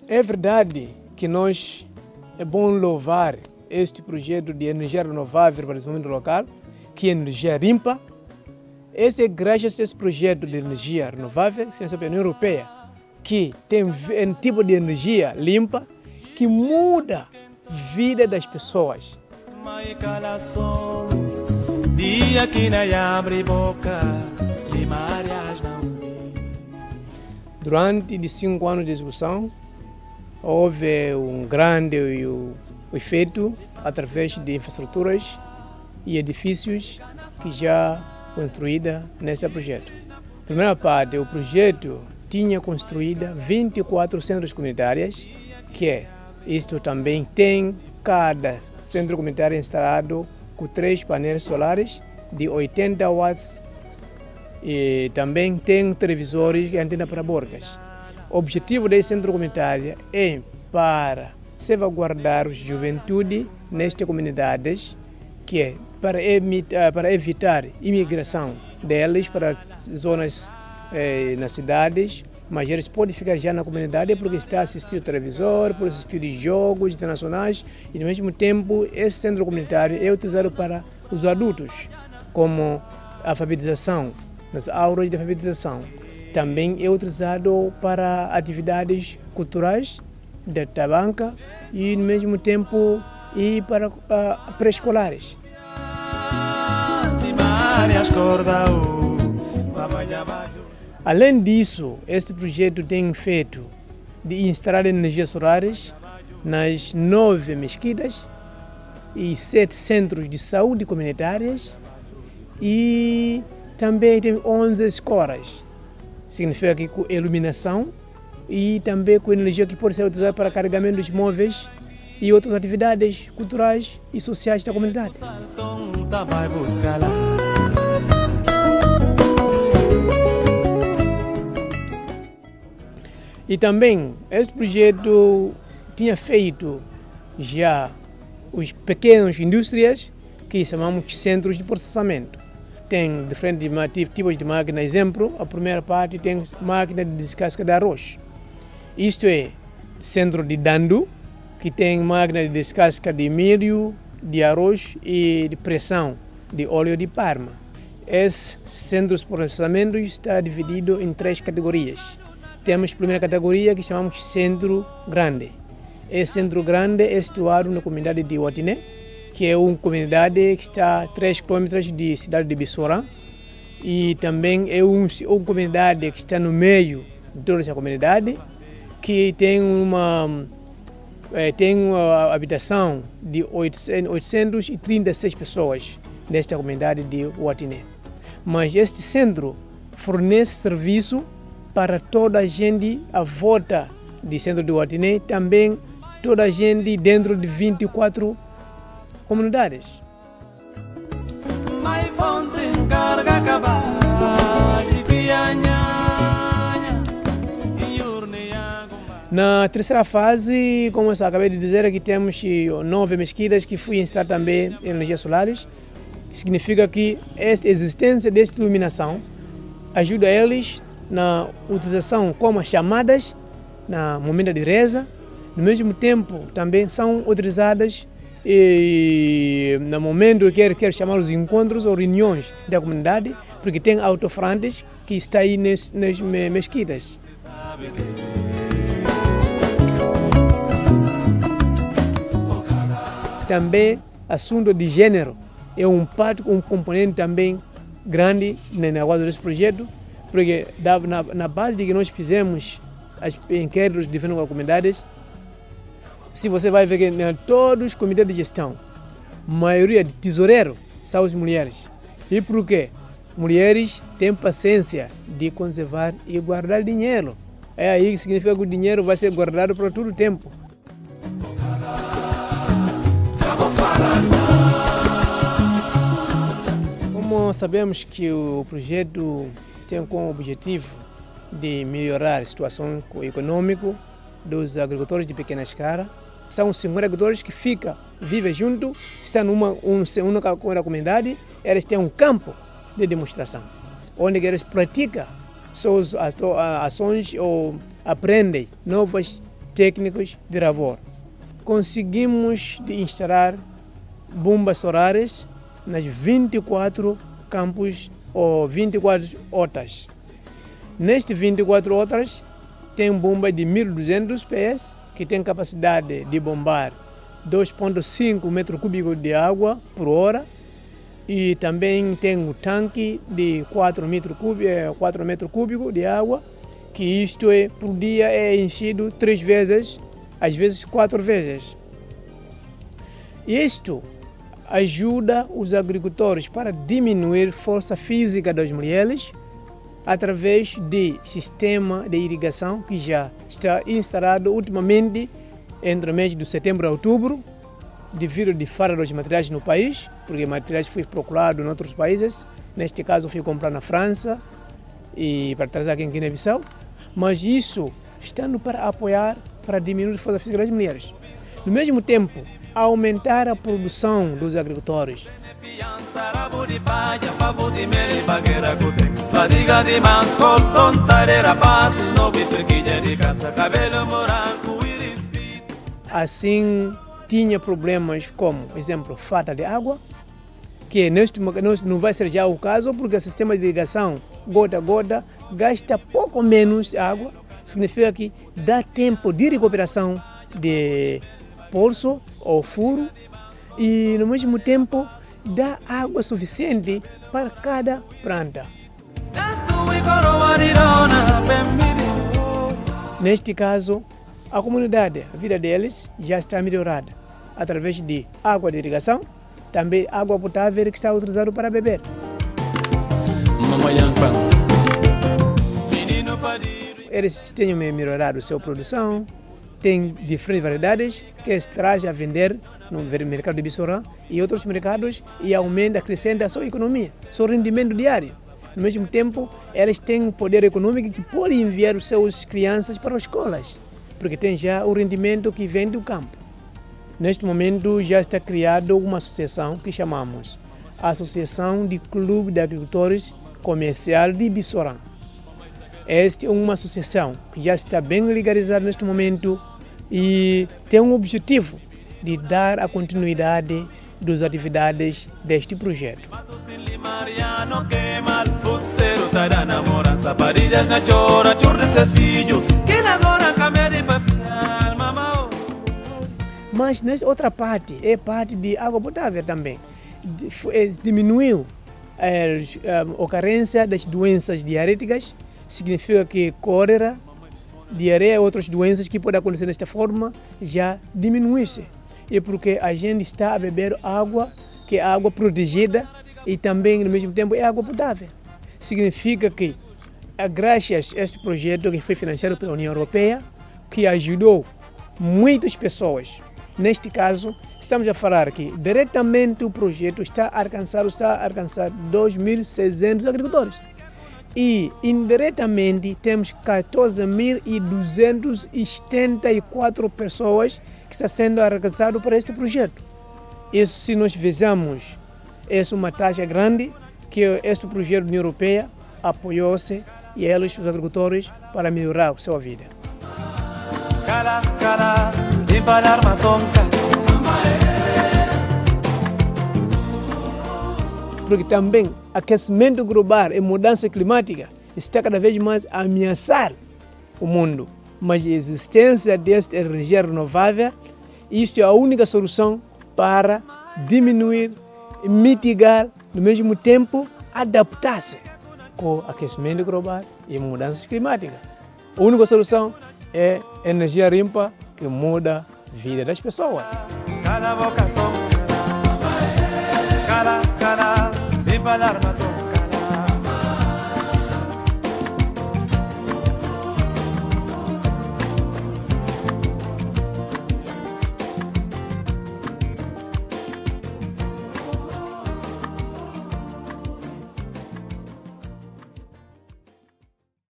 É verdade que é bom louvar este projeto de energia renovável para o desenvolvimento local, que é energia limpa. Esse é graças a esse projeto de energia renovável, financiado pela União Europeia, que tem um tipo de energia limpa que muda a vida das pessoas. Durante 5 anos de execução, houve um grande efeito através de infraestruturas e edifícios que já construída nesse projeto. Primeira parte, o projeto tinha construída 24 centros comunitários, isto também tem cada centro comunitário instalado com 3 painéis solares de 80 watts e também tem televisores e antena parabólicas. O objetivo desse centro comunitário é para salvaguardar a juventude nestas comunidades, para evitar imigração deles para zonas nas cidades, mas eles podem ficar já na comunidade porque está a assistir televisor, por assistir jogos internacionais e, ao mesmo tempo, esse centro comunitário é utilizado para os adultos, como alfabetização, nas aulas de alfabetização. Também é utilizado para atividades culturais da tabanca e, ao mesmo tempo, e para pré-escolares. Além disso, este projeto tem feito de instalar energias solares nas 9 mesquitas e 7 centros de saúde comunitárias e também tem 11 escolas. Significa que com iluminação e também com energia que pode ser utilizada para carregamento dos móveis e outras atividades culturais e sociais da comunidade. E também, esse projeto tinha feito já os pequenos indústrias, que chamamos de centros de processamento. Tem diferentes tipos de máquina. Exemplo, a primeira parte tem máquina de descasca de arroz. Isto é, centro de Dandu, que tem máquina de descasca de milho, de arroz e de pressão de óleo de palma. Esse centro de processamento está dividido em 3 categorias. Temos a primeira categoria que chamamos de Centro Grande. Esse Centro Grande é situado na comunidade de Watiné, que é uma comunidade que está a 3 km de cidade de Bissora. E também é uma comunidade que está no meio de toda essa comunidade, que tem uma habitação de 836 pessoas nesta comunidade de Watiné. Mas este centro fornece serviço para toda a gente à volta do centro de Watiné, também toda a gente dentro de 24 comunidades. Na terceira fase, como eu acabei de dizer, aqui temos 9 mesquitas que fui instalar também energias solares. Significa que esta existência desta iluminação ajuda eles na utilização como chamadas no momento de reza. No mesmo tempo, também são utilizadas no momento que quer chamar os encontros ou reuniões da comunidade, porque tem alto-falantes que estão aí nas mesquitas. Também, assunto de gênero é um componente também grande no negócio desse projeto, porque na base de que nós fizemos as inquéritos de diferentes comunidades, se você vai ver que todos os comitês de gestão, a maioria de tesoureiro são as mulheres. E por quê? Mulheres têm paciência de conservar e guardar dinheiro. É aí que significa que o dinheiro vai ser guardado por todo o tempo. Como sabemos que o projeto tem como objetivo de melhorar a situação econômica dos agricultores de pequena escala, são 50 agricultores que vivem juntos, estão numa comunidade, eles têm um campo de demonstração, onde eles praticam suas ações ou aprendem novas técnicos de labor. Conseguimos instalar bombas solares nas 24 campos ou 24 hortas. Nestes 24 hortas tem bomba de 1.200 PS que tem capacidade de bombar 2,5 metros cúbicos de água por hora e também tem um tanque de 4 metros cúbicos de água, que isto é, por dia é enchido 3 vezes, às vezes 4 vezes. Isto ajuda os agricultores para diminuir a força física das mulheres através de sistema de irrigação que já está instalado ultimamente entre o mês de setembro a outubro, devido à falta dos materiais no país, porque materiais foi procurado em outros países, neste caso fui comprar na França e para trazer aqui em Guiné-Bissau, mas isso está para apoiar, para diminuir a força física das mulheres. No mesmo tempo, aumentar a produção dos agricultores. Assim, tinha problemas como, por exemplo, falta de água, que neste não vai ser já o caso, porque o sistema de irrigação, gota a gota, gasta pouco menos água, significa que dá tempo de recuperação de poço ou furo e, no mesmo tempo, dá água suficiente para cada planta. Neste caso, a comunidade, a vida deles já está melhorada através de água de irrigação, também água potável que está utilizada para beber. Eles têm melhorado sua produção, tem diferentes variedades que eles trazem a vender no mercado de Bissorã e outros mercados e aumenta, acrescenta a sua economia, seu rendimento diário. No mesmo tempo, eles têm poder econômico que pode enviar os seus crianças para as escolas, porque tem já o rendimento que vem do campo. Neste momento já está criada uma associação que chamamos Associação de Clube de Agricultores Comercial de Bissorã. Esta é uma associação que já está bem legalizada neste momento e tem um objetivo de dar a continuidade das atividades deste projeto. Mas nessa outra parte, é parte de água potável também. Diminuiu a ocorrência das doenças diarréticas, significa que cólera, diarreia e outras doenças que podem acontecer desta forma já diminuíram. É porque a gente está a beber água, que é água protegida e também, no mesmo tempo, é água potável. Significa que, graças a este projeto que foi financiado pela União Europeia, que ajudou muitas pessoas. Neste caso, estamos a falar que diretamente o projeto está a alcançar 2.600 agricultores. E indiretamente temos 14.274 pessoas que estão sendo alcançadas por este projeto. Isso, se nós fizermos, é uma taxa grande que este projeto da União Europeia apoiou-se e eles, os agricultores, para melhorar a sua vida. Porque também aquecimento global e mudança climática está cada vez mais a ameaçar o mundo. Mas a existência desta energia renovável, isto é a única solução para diminuir e mitigar, no mesmo tempo, adaptar-se com o aquecimento global e mudanças climáticas. A única solução é energia limpa que muda a vida das pessoas. Cada boca só, cada, limpa a armação.